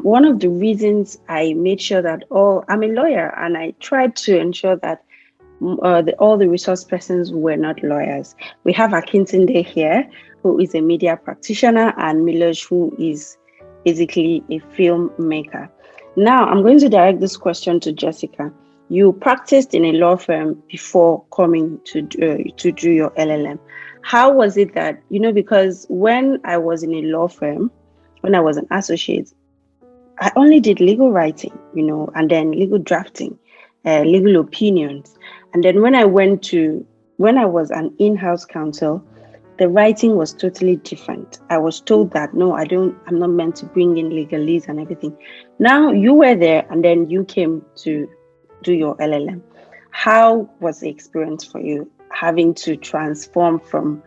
One of the reasons I made sure that I'm a lawyer, and I tried to ensure that all the resource persons were not lawyers. We have Akintinde here, who is a media practitioner, and Milosh, who is basically a filmmaker. Now, I'm going to direct this question to Jessica. You practiced in a law firm before coming to do your LLM. How was it that, because when I was in a law firm, when I was an associate, I only did legal writing, and then legal drafting, legal opinions. And then when I was an in-house counsel, the writing was totally different. I was told that, no, I'm not meant to bring in legalese and everything. Now you were there and then you came to do your LLM. How was the experience for you having to transform from,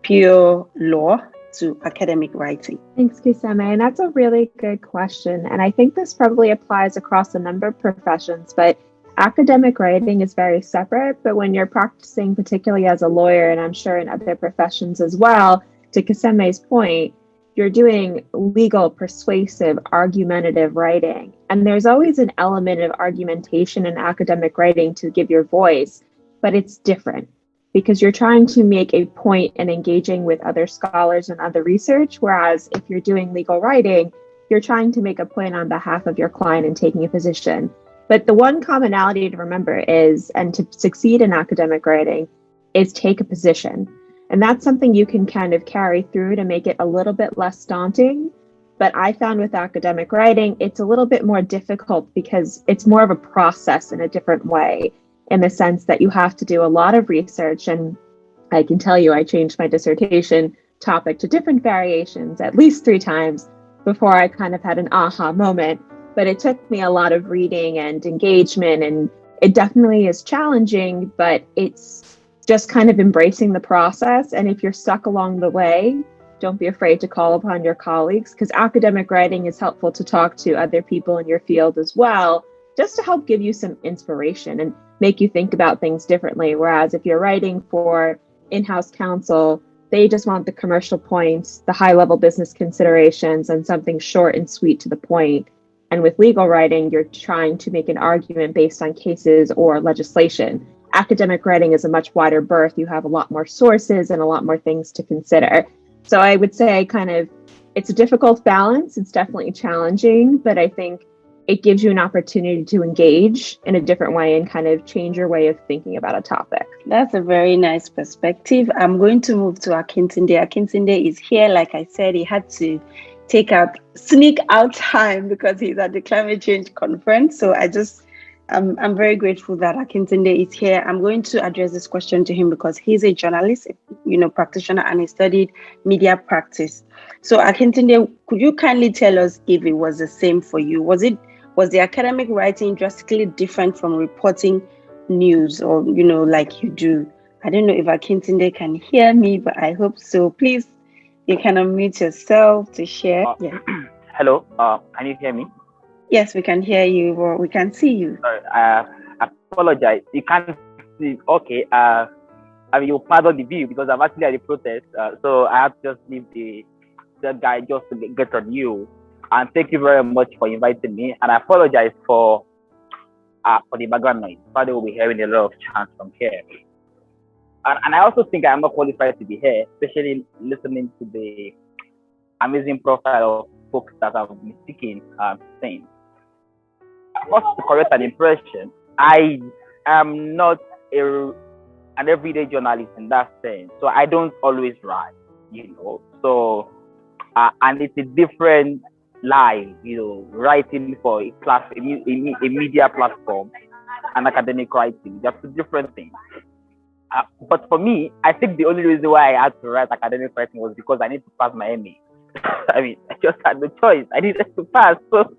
pure law to academic writing? Thanks, Kisame. And that's a really good question. And I think this probably applies across a number of professions, but academic writing is very separate. But when you're practicing, particularly as a lawyer, and I'm sure in other professions as well, to Kisame's point, you're doing legal, persuasive, argumentative writing. And there's always an element of argumentation in academic writing to give your voice, but it's different because you're trying to make a point and engaging with other scholars and other research. Whereas if you're doing legal writing, you're trying to make a point on behalf of your client and taking a position. But the one commonality to remember is, and to succeed in academic writing, is take a position. And that's something you can kind of carry through to make it a little bit less daunting. But I found with academic writing, it's a little bit more difficult because it's more of a process in a different way, in the sense that you have to do a lot of research. And I can tell you, I changed my dissertation topic to different variations at least 3 times before I kind of had an aha moment. But it took me a lot of reading and engagement, and it definitely is challenging, but it's just kind of embracing the process. And if you're stuck along the way, don't be afraid to call upon your colleagues, because academic writing is helpful to talk to other people in your field as well, just to help give you some inspiration and make you think about things differently. Whereas if you're writing for in-house counsel, they just want the commercial points, the high-level business considerations, and something short and sweet to the point. And with legal writing, you're trying to make an argument based on cases or legislation. Academic writing is a much wider berth. You have a lot more sources and a lot more things to consider. So I would say kind of, it's a difficult balance. It's definitely challenging, but I think it gives you an opportunity to engage in a different way and kind of change your way of thinking about a topic. That's a very nice perspective. I'm going to move to Akintinde. Akintinde is here. Like I said, he had to sneak out time because he's at the climate change conference. So I'm very grateful that Akintinde is here. I'm going to address this question to him because he's a journalist, practitioner, and he studied media practice. So Akintinde, could you kindly tell us if it was the same for you? Was the academic writing drastically different from reporting news, or like you do? I don't know if Akintinde can hear me, but I hope so. Please, you can unmute yourself to share. Yeah. Hello, can you hear me? Yes, we can hear you, or we can see you. Sorry, I apologize. You can't see. Okay. You pardon the view because I'm actually at the protest, so I have to just leave that guy just to get on you. And thank you very much for inviting me. And I apologize for the background noise. Probably will be hearing a lot of chants from here. And I also think I'm not qualified to be here, especially listening to the amazing profile of folks that have been speaking since. First, to correct an impression, I am not an everyday journalist in that sense. So I don't always write, So, and it's a different life, writing for a media platform and academic writing. They're two different things. But for me, I think the only reason why I had to write academic writing was because I need to pass my MA. I mean, I just had no choice. I needed to pass. So,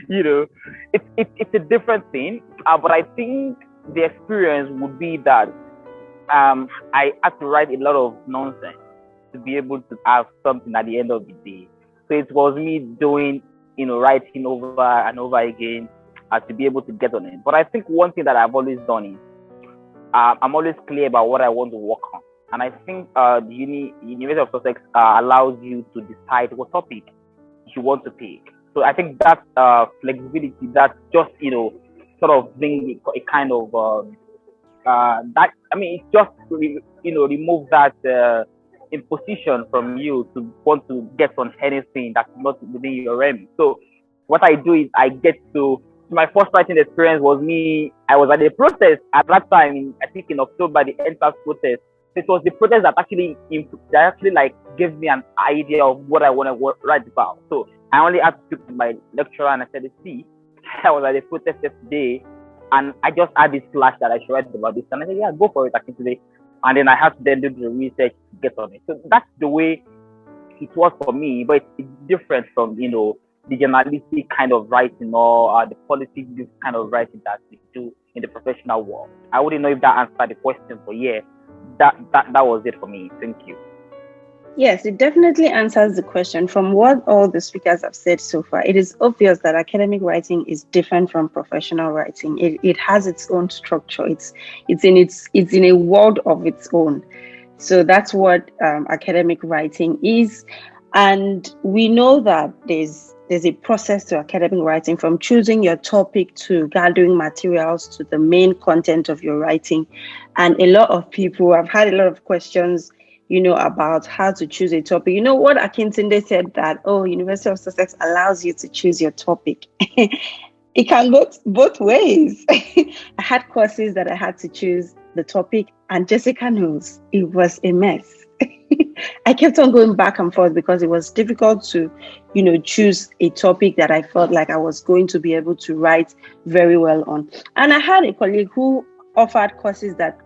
it's a different thing. But I think the experience would be that I had to write a lot of nonsense to be able to have something at the end of the day. So it was me doing, writing over and over again to be able to get on it. But I think one thing that I've always done is I'm always clear about what I want to work on. And I think the University of Sussex allows you to decide what topic you want to pick. So I think that flexibility, that just, sort of bring a kind of it just remove that imposition from you to want to get on anything that's not within your realm. So what I do is I get to my first writing experience was I was at a protest at that time, I think in October, the NSAS protest. It was the protest that actually like gave me an idea of what I want to write about. So I only had to speak to my lecturer and I said, see, I was at a protest yesterday and I just had this flash that I should write about this. And I said, yeah, go for it, I think today. And then I have to then do the research to get on it. So that's the way it was for me, but it's different from, the journalistic kind of writing or the policy kind of writing that we do in the professional world. I wouldn't know if that answered the question, but yeah, that was it for me. Thank you. Yes, it definitely answers the question. From what all the speakers have said so far, it is obvious that academic writing is different from professional writing. It has its own structure. It's in a world of its own. So that's what academic writing is. And we know that there's a process to academic writing, from choosing your topic to gathering materials to the main content of your writing. And a lot of people have had a lot of questions, about how to choose a topic. What Akintinde said, that, University of Sussex allows you to choose your topic. It can go both ways. I had courses that I had to choose the topic, and Jessica knows it was a mess. I kept on going back and forth because it was difficult to, choose a topic that I felt like I was going to be able to write very well on. And I had a colleague who offered courses that,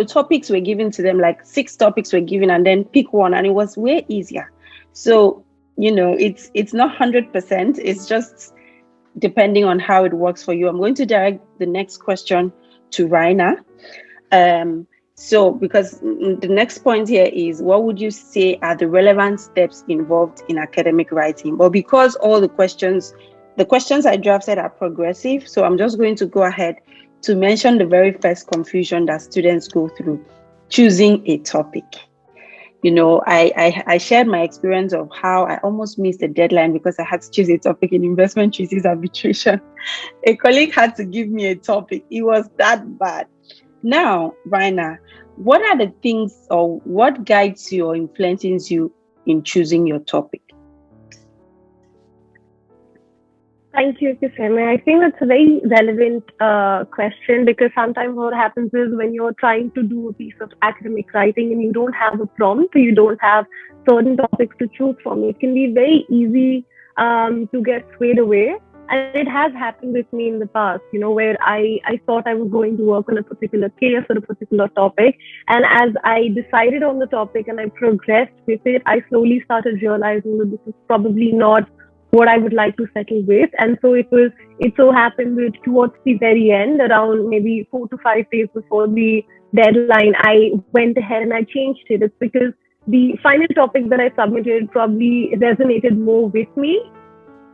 topics were given to them, like 6 topics were given, and then pick one, and it was way easier. So, it's not 100%. It's just depending on how it works for you. I'm going to direct the next question to Raina. So, because the next point here is, what would you say are the relevant steps involved in academic writing? But because all the questions I drafted are progressive, so I'm just going to go ahead to mention the very first confusion that students go through: choosing a topic. I shared my experience of how I almost missed the deadline because I had to choose a topic in investment treaties arbitration. A colleague had to give me a topic. It was that bad. Now, Raina, what are the things, or what guides you or influences you in choosing your topic? Thank you, Kiseme. I think that's a very relevant question, because sometimes what happens is, when you're trying to do a piece of academic writing and you don't have a prompt, or you don't have certain topics to choose from, it can be very easy to get swayed away. And it has happened with me in the past, where I thought I was going to work on a particular case or a particular topic. And as I decided on the topic and I progressed with it, I slowly started realizing that this is probably not what I would like to settle with. And so it so happened that towards the very end, around maybe 4 to 5 days before the deadline, I went ahead and I changed it. It's because the final topic that I submitted probably resonated more with me.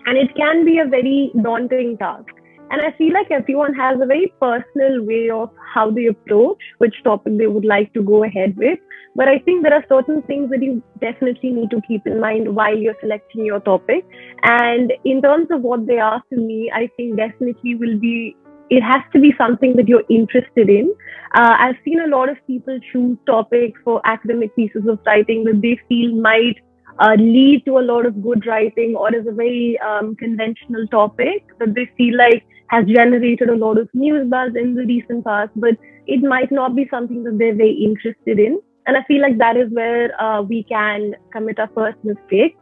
And it can be a very daunting task. And I feel like everyone has a very personal way of how they approach which topic they would like to go ahead with. But I think there are certain things that you definitely need to keep in mind while you're selecting your topic. And in terms of what they ask to me, I think definitely it has to be something that you're interested in. I've seen a lot of people choose topics for academic pieces of writing that they feel might lead to a lot of good writing, or is a very conventional topic that they feel like has generated a lot of news buzz in the recent past, but it might not be something that they're very interested in. And I feel like that is where we can commit our first mistake.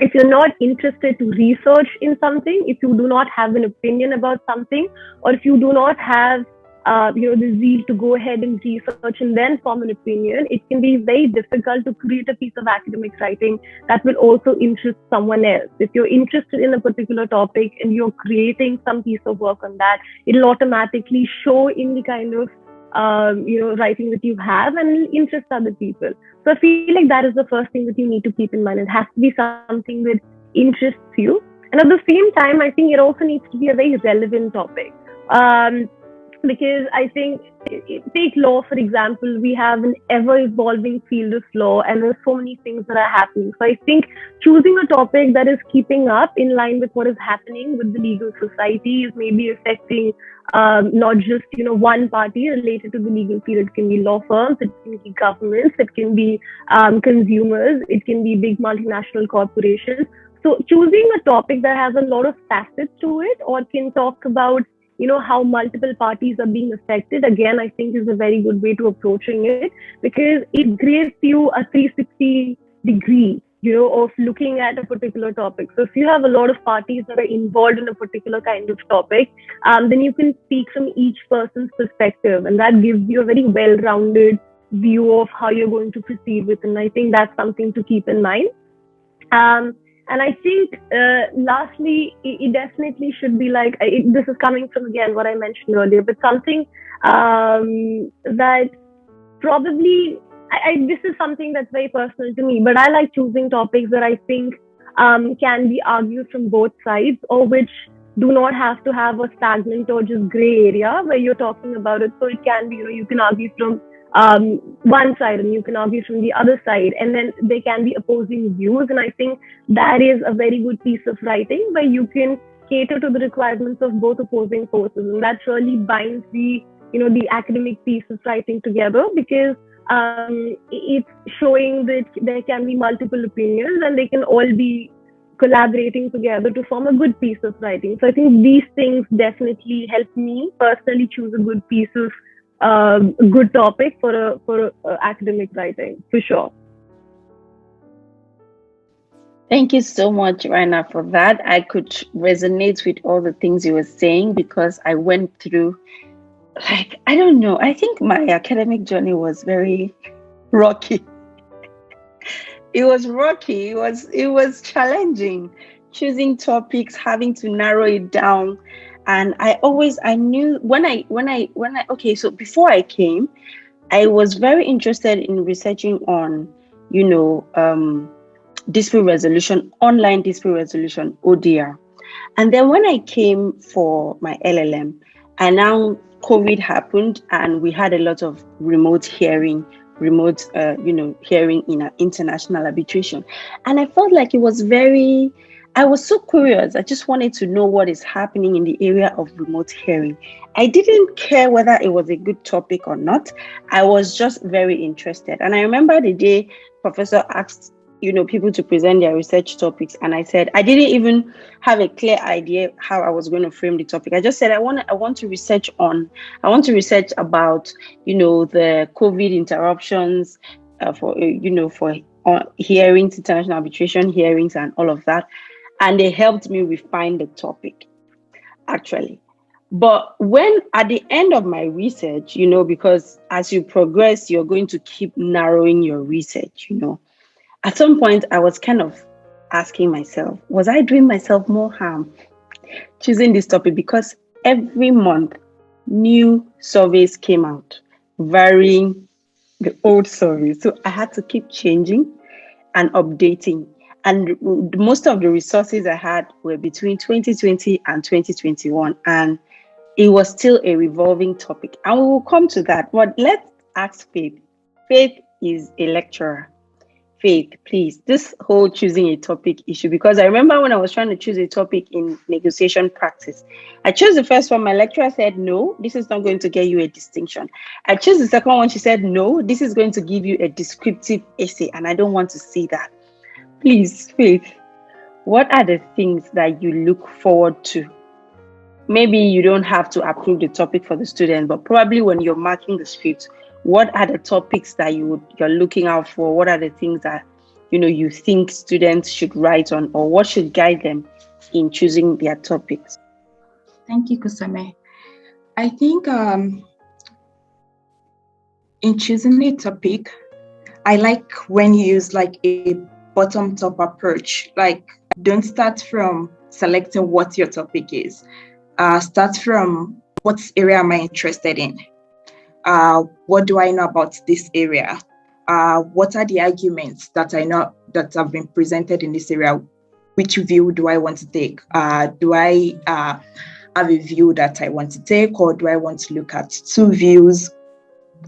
If you're not interested to research in something, if you do not have an opinion about something, or if you do not have the zeal to go ahead and research and then form an opinion, it can be very difficult to create a piece of academic writing that will also interest someone else. If you're interested in a particular topic and you're creating some piece of work on that, it'll automatically show in the kind of writing that you have, and it'll interest other people. So I feel like that is the first thing that you need to keep in mind. It has to be something that interests you. And at the same time, I think it also needs to be a very relevant topic. Because I think, take law for example, we have an ever evolving field of law and there's so many things that are happening. So I think choosing a topic that is keeping up in line with what is happening with the legal society is maybe affecting not just one party related to the legal field. It can be law firms, it can be governments, it can be consumers, it can be big multinational corporations. So choosing a topic that has a lot of facets to it or can talk about how multiple parties are being affected, again, I think is a very good way to approaching it, because it gives you a 360 degree, of looking at a particular topic. So if you have a lot of parties that are involved in a particular kind of topic, then you can speak from each person's perspective, and that gives you a very well-rounded view of how you're going to proceed with. And I think that's something to keep in mind. And I think, lastly, it definitely should be like, this is coming from, again, what I mentioned earlier, but something that probably, this is something that's very personal to me, but I like choosing topics that I think can be argued from both sides, or which do not have to have a stagnant or just gray area where you're talking about it. So it can be, you can argue from one side and you can argue from the other side, and then there can be opposing views. And I think that is a very good piece of writing where you can cater to the requirements of both opposing forces, and that really binds the the academic piece of writing together, because it's showing that there can be multiple opinions and they can all be collaborating together to form a good piece of writing. So I think these things definitely help me personally choose a good piece of a good topic for academic writing, for sure. Thank you so much, Raina, for that. I could resonate with all the things you were saying, because I went through, I don't know, I think my academic journey was very rocky. It was rocky. It was challenging, choosing topics, having to narrow it down. And I knew okay, so before I came, I was very interested in researching on, dispute resolution, online dispute resolution, ODR. And then when I came for my LLM, and now COVID happened and we had a lot of remote hearing in international arbitration. And I felt like I was so curious. I just wanted to know what is happening in the area of remote hearing. I didn't care whether it was a good topic or not. I was just very interested. And I remember the day Professor asked, people to present their research topics. And I said, I didn't even have a clear idea how I was going to frame the topic. I just said, I want to research about, the COVID interruptions for hearings, international arbitration hearings and all of that. And they helped me refine the topic, actually. But when at the end of my research, because as you progress, you're going to keep narrowing your research, At some point, I was kind of asking myself, was I doing myself more harm choosing this topic? Because every month, new surveys came out, varying the old surveys. So I had to keep changing and updating. And most of the resources I had were between 2020 and 2021. And it was still a revolving topic. And we will come to that. But let's ask Faith. Faith is a lecturer. Faith, please, this whole choosing a topic issue, because I remember when I was trying to choose a topic in negotiation practice, I chose the first one. My lecturer said, no, this is not going to get you a distinction. I chose the second one. She said, no, this is going to give you a descriptive essay, and I don't want to see that. Please, Faith, what are the things that you look forward to? Maybe you don't have to approve the topic for the student, but probably when you're marking the script, what are the topics that you're looking out for? What are the things that you think students should write on, or what should guide them in choosing their topics? Thank you, Kusame. I think in choosing a topic, I like when you use like a bottom-top approach. Like, don't start from selecting what your topic is. Start from what area am I interested in? What do I know about this area? What are the arguments that I know that have been presented in this area? which view do I want to take? Do I have a view that I want to take, or do I want to look at two views,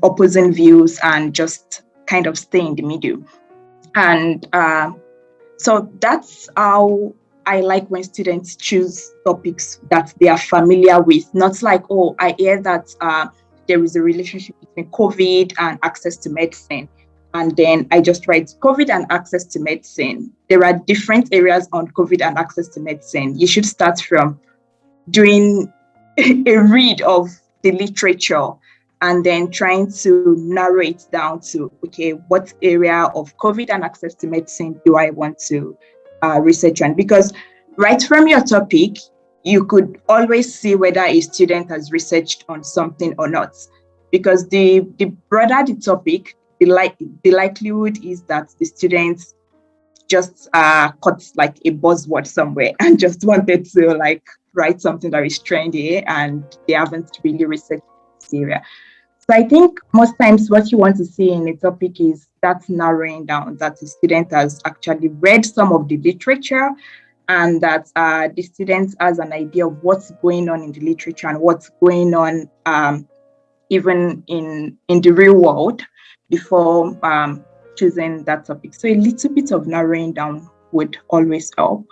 opposing views, and just kind of stay in the middle? And so that's how I like when students choose topics that they are familiar with, not like, oh, I hear that there is a relationship between COVID and access to medicine, and then I just write COVID and access to medicine. There are different areas on COVID and access to medicine. You should start from doing a read of the literature and then trying to narrow it down to, okay, what area of COVID and access to medicine do I want to research on? Because right from your topic, you could always see whether a student has researched on something or not. Because the broader the topic, the likelihood is that the students just caught like a buzzword somewhere and just wanted to like write something that is trendy, and they haven't really researched this area. So I think most times what you want to see in a topic is that narrowing down, that the student has actually read some of the literature, and that the student has an idea of what's going on in the literature and what's going on even in the real world before choosing that topic. So a little bit of narrowing down would always help.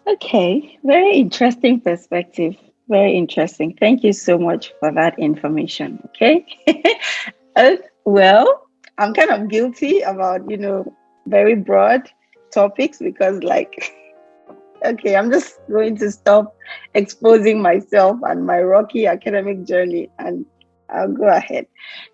Okay, very interesting perspective. Very interesting. Thank you so much for that information. Okay. Well, I'm kind of guilty about, very broad topics because okay, I'm just going to stop exposing myself and my rocky academic journey, and I'll go ahead.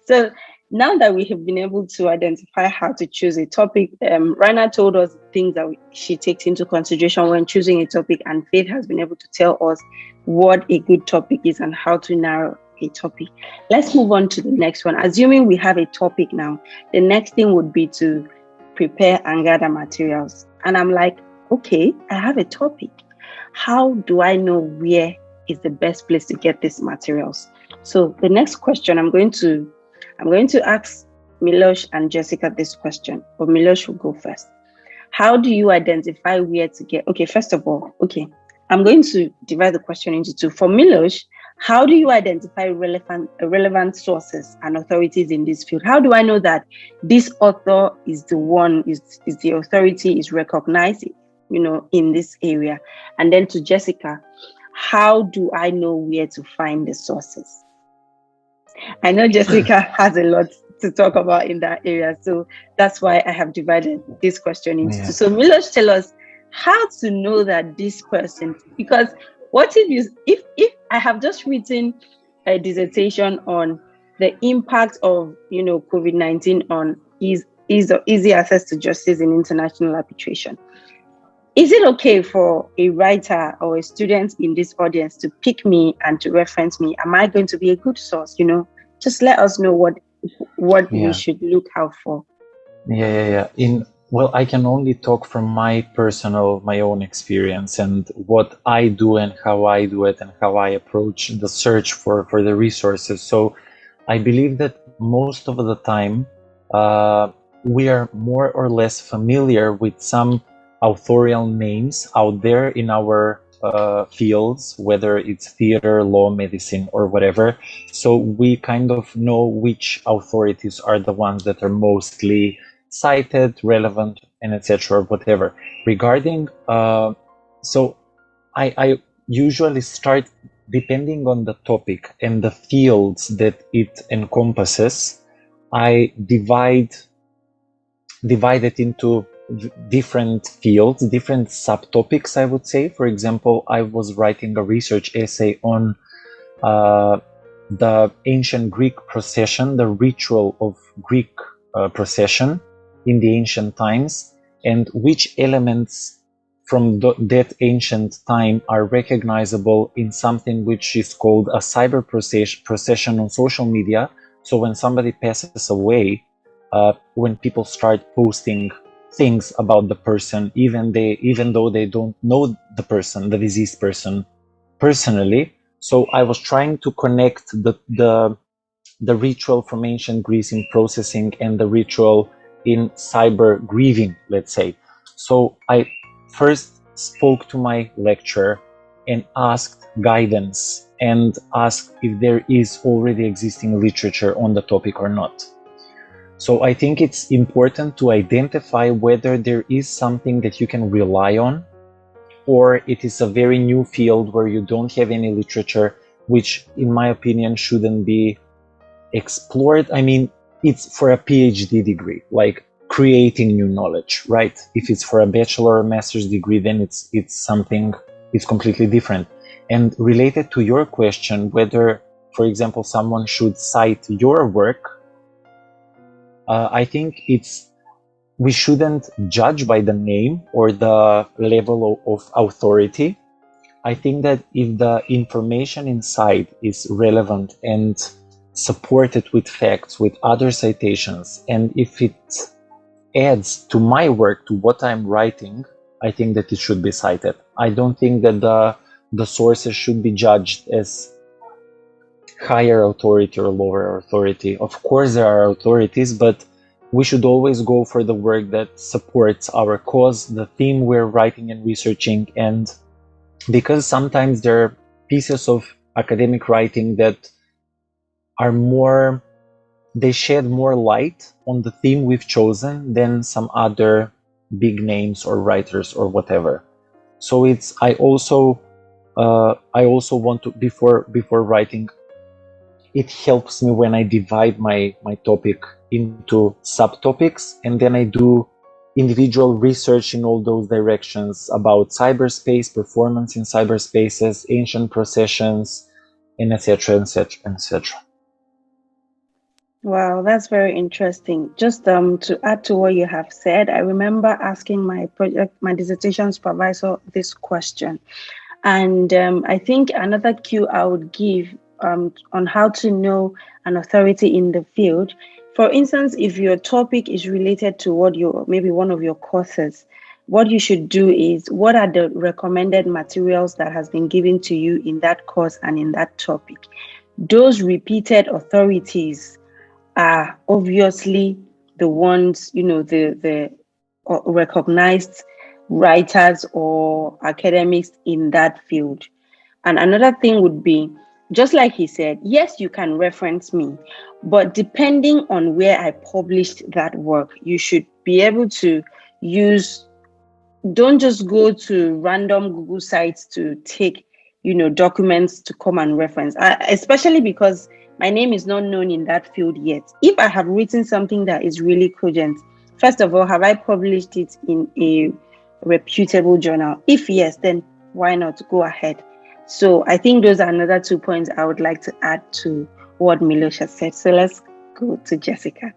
So now that we have been able to identify how to choose a topic, Raina told us things that she takes into consideration when choosing a topic, and Faith has been able to tell us what a good topic is and how to narrow a topic. Let's move on to the next one. Assuming we have a topic now, the next thing would be to prepare and gather materials. And I'm like, okay, I have a topic. How do I know where is the best place to get these materials? So the next question, I'm going to ask Milosh and Jessica this question, but Milosh will go first. How do you identify where to get? Okay, first of all, I'm going to divide the question into two. For Milosh, how do you identify relevant sources and authorities in this field? How do I know that this author is the one, is the authority, is recognized, in this area? And then to Jessica, how do I know where to find the sources? I know Jessica has a lot to talk about in that area, so that's why I have divided this question into two. So Milosh, tell us how to know that this person, because what if I have just written a dissertation on the impact of COVID-19 on easy access to justice in international arbitration? Is it okay for a writer or a student in this audience to pick me and to reference me? Am I going to be a good source? Just let us know what we should look out for. Well, I can only talk from my own experience and what I do and how I do it and how I approach the search for the resources. So I believe that most of the time we are more or less familiar with some authorial names out there in our fields, whether it's theater, law, medicine, or whatever. So we kind of know which authorities are the ones that are mostly cited, relevant, and etc. whatever. Regarding, so I usually start, depending on the topic and the fields that it encompasses, I divide it into different fields, different subtopics, I would say. For example, I was writing a research essay on the ancient Greek procession, the ritual of Greek procession in the ancient times, and which elements from that ancient time are recognizable in something which is called a cyber procession on social media. So when somebody passes away, when people start posting things about the person, even though they don't know the deceased person personally. So I was trying to connect the ritual from ancient Greece in processing and the ritual in cyber grieving, let's say. So I first spoke to my lecturer and asked guidance and asked if there is already existing literature on the topic or not. So I think it's important to identify whether there is something that you can rely on, or it is a very new field where you don't have any literature, which in my opinion shouldn't be explored. I mean, it's for a PhD degree, like creating new knowledge, right? If it's for a bachelor or master's degree, then it's completely different. And related to your question, whether, for example, someone should cite your work, I think we shouldn't judge by the name or the level of authority. I think that if the information inside is relevant and supported with facts, with other citations, and if it adds to my work, to what I'm writing, I think that it should be cited. I don't think that the sources should be judged as higher authority or lower authority. Of course, there are authorities, but we should always go for the work that supports our cause, the theme we're writing and researching, and because sometimes there are pieces of academic writing that are more, they shed more light on the theme we've chosen than some other big names or writers or whatever. So I also want to, before writing, it helps me when I divide my topic into subtopics, and then I do individual research in all those directions about cyberspace, performance in cyberspaces, ancient processions, and etc., etc., etc. Wow, that's very interesting. Just to add to what you have said, I remember asking my dissertation supervisor this question, and I think another cue I would give on how to know an authority in the field. For instance, if your topic is related to maybe one of your courses, what you should do is, what are the recommended materials that has been given to you in that course and in that topic? Those repeated authorities are obviously the ones, the recognized writers or academics in that field. And another thing would be, just like he said, yes, you can reference me, but depending on where I published that work, you should be able to don't just go to random Google sites to take, documents to come and reference, especially because my name is not known in that field yet. If I have written something that is really cogent, first of all, have I published it in a reputable journal? If yes, then why not go ahead? So I think those are another 2 points I would like to add to what Milos has said. So let's go to Jessica.